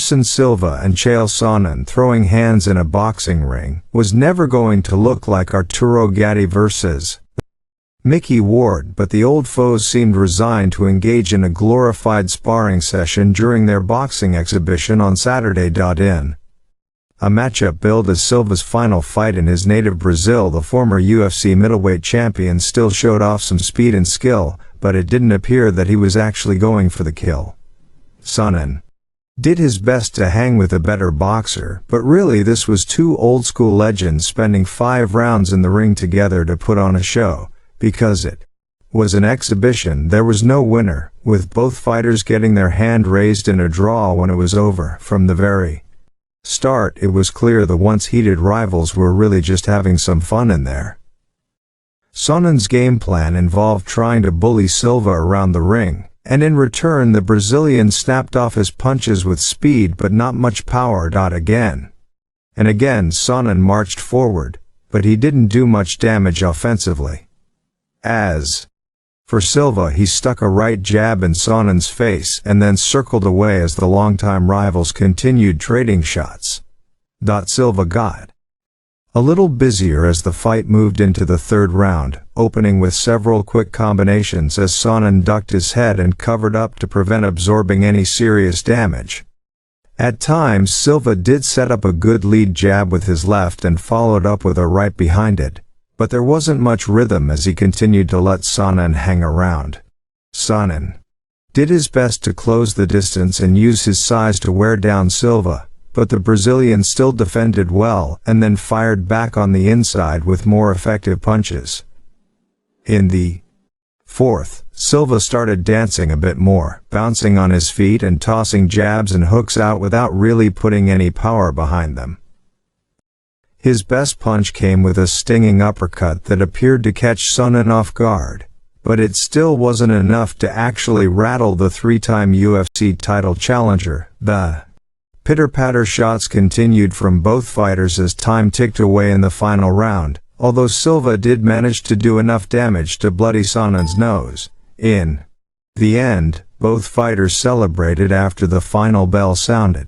Anderson Silva and Chael Sonnen throwing hands in a boxing ring was never going to look like Arturo Gatti versus Mickey Ward, but the old foes seemed resigned to engage in a glorified sparring session during their boxing exhibition on Saturday. In a matchup billed as Silva's final fight in his native Brazil, the former UFC middleweight champion still showed off some speed and skill, but it didn't appear that he was actually going for the kill. Sonnen did his best to hang with a better boxer, but really this was two old-school legends spending 5 rounds in the ring together to put on a show. Because it was an exhibition, there was no winner, with both fighters getting their hand raised in a draw when it was over. From the very start, it was clear the once heated rivals were really just having some fun in there. Sonnen's game plan involved trying to bully Silva around the ring, and in return the Brazilian snapped off his punches with speed but not much power. Again and again Sonnen marched forward, but he didn't do much damage offensively. As for Silva, he stuck a right jab in Sonnen's face and then circled away as the longtime rivals continued trading shots. Silva got a little busier as the fight moved into the third round, opening with several quick combinations as Sonnen ducked his head and covered up to prevent absorbing any serious damage. At times Silva did set up a good lead jab with his left and followed up with a right behind it, but there wasn't much rhythm as he continued to let Sonnen hang around. Sonnen did his best to close the distance and use his size to wear down Silva, but the Brazilian still defended well and then fired back on the inside with more effective punches. In the fourth, Silva started dancing a bit more, bouncing on his feet and tossing jabs and hooks out without really putting any power behind them. His best punch came with a stinging uppercut that appeared to catch Sonnen off guard, but it still wasn't enough to actually rattle the 3-time UFC title challenger. The pitter-patter shots continued from both fighters as time ticked away in the final round, although Silva did manage to do enough damage to bloody Sonnen's nose. In the end, both fighters celebrated after the final bell sounded.